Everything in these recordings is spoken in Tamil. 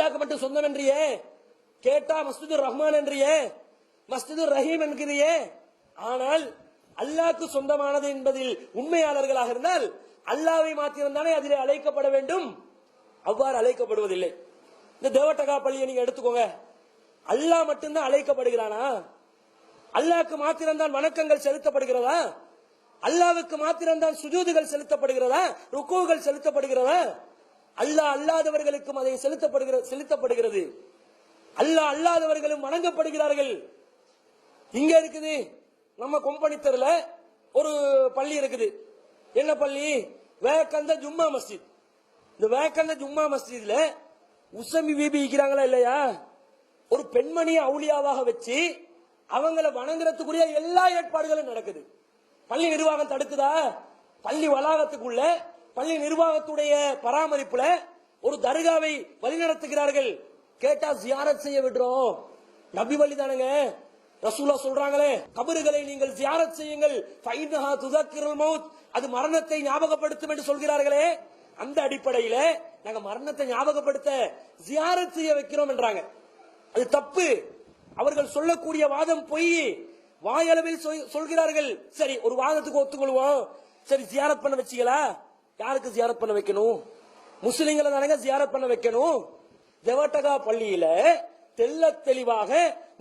அல்லாஹ்க்கு மட்டும் சொந்தம் என்றியே, கேட்டா மஸ்ஜிதுர் ரஹ்மான் என்றியே, மஸ்ஜிதுர் ரஹீம் என்கிறியே. ஆனால் அல்லாஹ்க்கு சொந்தமானது என்பதில் உண்மையாளர்களாக இருந்தால் அல்லாஹ்வை மாத்திரம்தானே அதிலே அழைக்கப்பட வேண்டும். அவ்வாறு அழைக்கப்படுவதில்லை. இந்த தேவட்டகா பள்ளியை நீங்க எடுத்துக்கோங்க. அல்லாஹ் மட்டும்தான் அழைக்கப்படுகிறானா? அல்லாஹ்க்கு மாத்திரம்தான் வணக்கங்கள் செலுத்தப்படுகிறதா? அல்லாஹ்வுக்கு மாத்திரம்தான் சுஜூதுகள் செலுத்தப்படுகிறதா? ருக்கூகள் செலுத்தப்படுகிறதா? அல்லாஹ் அல்லாதவர்களுக்கும் அதை செலுத்தப்படுகிறது. அல்லாஹ் அல்லாதவர்களும் வணங்கப்படுகிறார்கள். இங்க இருக்குது நம்ம கொம்பனி தெருல ஒரு பள்ளி இருக்குது. என்ன பள்ளி? வேக்கந்த ஜும்மா மஸ்ஜித். இந்த வேக்கந்த ஜும்மா மஸ்ஜித்ல உசமி பீபி இருக்கிறாங்களா இல்லையா? ஒரு பெண்மணியை அவுலியாவாக வச்சு அவங்கள வணங்குறதுக்குரிய எல்லா ஏற்பாடுகளும் நடக்குது. பள்ளி நிர்வாகம் தடுக்குதா? பள்ளி வளாகத்துக்குள்ள பள்ளி நிர்வாகத்துடைய பராமரிப்புல ஒரு தர்காவை வழிநடத்துகிறார்கள். கேட்டா ஜியாரத் செய்ய விடுறோம். நபி வழி தானுங்க. ரசூலுல்லாஹ் சொல்றாங்களே, கபறுகளை நீங்கள் ஜியாரத் செய்யுங்கள், ஃபைனஹா துதக்கிருல் மௌத், அது மரணத்தை ஞாபகப்படுத்தும் என்று சொல்கிறார்களே. அந்த அடிப்படையில நாங்க மரணத்தை ஞாபகப்படுத்த ஜியாரத் செய்ய வைக்கிறோம் என்றாங்க. அது தப்பு. அவர்கள் சொல்லக்கூடிய வாதம் பொய். வாயளவில் சொல்கிறார்கள். சரி, ஒரு வாதத்துக்கு ஒத்துக்கொள்வோம். சரி, ஜியாரத் பண்ண வச்சீங்களா? யாருக்கு ஜியாரத் பண்ண வைக்கணும்? முஸ்லிம்களை தானங்க ஜியாரத் பண்ண வைக்கணும். தேவட்டகா பள்ளியில தெல்ல தெளிவாக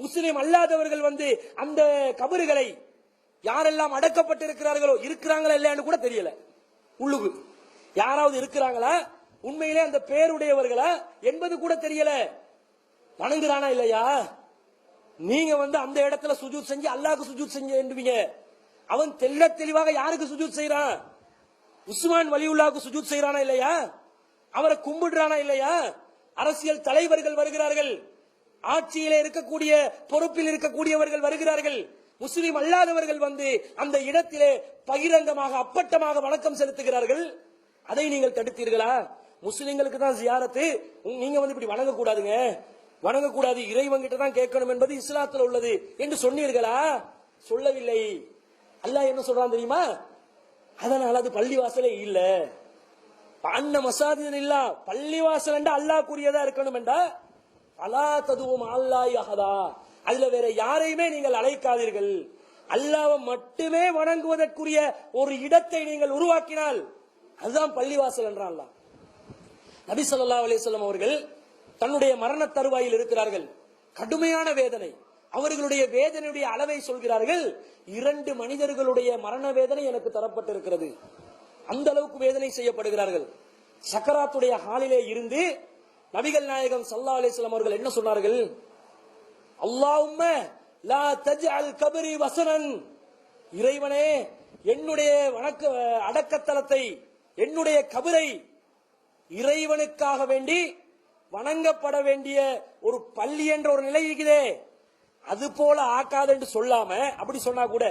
முஸ்லிம் அல்லாதவர்கள் வந்து அந்த கபறுகளை யாரெல்லாம் அடக்கப்பட்டிருக்கிறார்களோ, இருக்கிறாங்களா இல்லையான்னு கூட தெரியல. உள்ளுக்கு யாராவது இருக்கிறாங்களா, உண்மையிலே அந்த பேருடையவர்களா என்பது கூட தெரியல. வணங்குறானா இல்லையா? நீங்க வந்து அந்த இடத்துல சுஜூத் செஞ்சு அல்லாஹ்க்கு சுஜூத் செஞ்சுவீங்க. அவன் தெல்ல தெளிவாக யாருக்கு சுஜூத் செய்யறான்? உஸ்மான் வலியுல்லாஹ்வுக்கு சுஜூத் செய்யறானா இல்லையா? அவரை கும்பிடுறானா இல்லையா? அரசியல் தலைவர்கள் வருகிறார்கள், ஆட்சியிலே இருக்கக்கூடிய பொறுப்பில் இருக்கக்கூடியவர்கள் வருகிறார்கள். முஸ்லிம் அல்லாதவர்கள் வந்து அந்த இடத்திலே பகிரங்கமாக அப்பட்டமாக வணக்கம் செலுத்துகிறார்கள். அதை நீங்கள் தடுத்தீர்களா? முஸ்லிம்களுக்கு தான் ஜியாரத்து, நீங்க வந்து இப்படி வணங்க கூடாதுங்க, வணங்கக்கூடாது, இறைவன்கிட்ட தான் கேட்கணும் என்பது இஸ்லாத்தில் உள்ளது என்று சொன்னீர்களா? சொல்லவில்லை. அல்லாஹ் என்ன சொல்றான் தெரியுமா? அதனால அது பள்ளிவாசலே இல்ல. அன்ன மசாஜித் இல்ல, பள்ளிவாசல் என்றா அல்லாஹ் கூறியதா இருக்கணும் என்றா அலா ததுவும் அல்லாஹ் அஹதா, அதுல வேற யாரையுமே நீங்கள் அழைக்காதீர்கள். அல்லாஹ்வை மட்டுமே வணங்குவதற்குரிய ஒரு இடத்தை நீங்கள் உருவாக்கினால் அதுதான் பள்ளிவாசல் என்றான் அல்லாஹ். நபி ஸல்லல்லாஹு அலைஹி வஸல்லம் அவர்கள் தன்னுடைய மரண தருவாயில் இருக்கிறார்கள். கடுமையான வேதனை. அவர்களுடைய வேதனையுடைய அளவை சொல்கிறார்கள். 2 மனிதர்களுடைய மரண வேதனை எனக்கு தரப்பட்டிருக்கிறது. அந்த அளவுக்கு வேதனை செய்யப்படுகிறார்கள். சக்கராத்துடைய ஹாலிலே இருந்து நபிகள் நாயகம் ஸல்லல்லாஹு அலைஹி வஸல்லம் அவர்கள் என்ன சொன்னார்கள்? அல்லாஹும்ம லா தஜ்அல் கபரி வஸனன், இறைவனே என்னுடைய அடக்கத்தலத்தை, என்னுடைய கபரை இறைவனுக்காக வேண்டி வணங்கப்பட வேண்டிய ஒரு பள்ளி என்ற ஒரு நிலை இருக்குதே, அது போல ஆக்காது என்று சொல்லாம, அப்படி சொன்னா கூட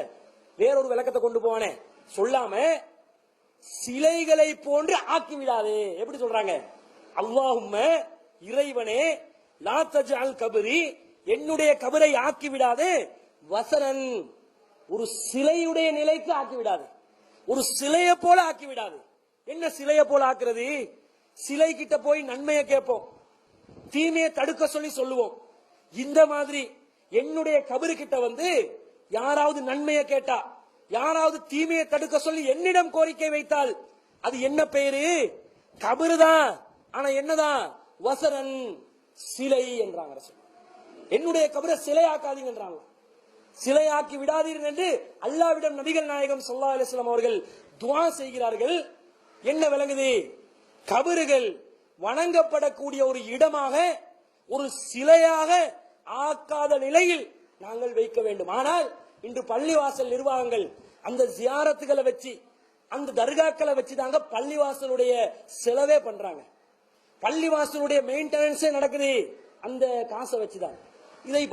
வேறொரு விளக்கத்தை கொண்டு போவானே, சொல்லாம சிலைகளை போன்று ஆக்கிவிடாதே. எப்படி சொல்றாங்க? அல்லாஹும்ம, இறைவனே, லா தஜ்அல் கபரி, என்னுடைய கபரை ஆக்கிவிடாது, வஸனன், ஒரு சிலையுடைய நிலைக்கு ஆக்கிவிடாது, ஒரு சிலையை போல ஆக்கிவிடாது. என்ன சிலையை போல ஆக்குறது? சிலை கிட்ட போய் நன்மையை கேட்போம், தீமையை தடுக்க சொல்லி சொல்லுவோம். இந்த மாதிரி என்னுடைய கபரு கிட்ட வந்து யாராவது நன்மையை கேட்டா, யாராவது தீமையை தடுக்க சொல்லி என்னிடம் கோரிக்கை வைத்தால் அது என்ன பெயரு? கபரு தான். ஆனா என்னதான்? வஸனன், சிலை என்றாங்க. என்னுடைய கபரை சிலையாக்காதீங்கன்றாங்க. சிலையாக்கி விடாதீர்கள் என்று அல்லாஹ்விடம் நபிகள் நாயகம் ஸல்லல்லாஹு அலைஹி வஸல்லம் அவர்கள் துஆ செய்கிறார்கள். என்ன விளங்குது? கபறுகள் வணங்கப்படக்கூடிய ஒரு இடமாக, ஒரு சிலையாக ஆக்காத நிலையில் நாங்கள் வைக்க வேண்டும். ஆனால் இன்று பள்ளிவாசல் நிர்வாகங்கள் அந்த ஜியாரத்துகளை வச்சு, அந்த தர்காக்களை வச்சு தாங்க பள்ளிவாசலுடைய செலவே பண்றாங்க. பள்ளிவாசலுடைய மெயின்டெனன்ஸே நடக்குது அந்த காசை வச்சுதான். இதை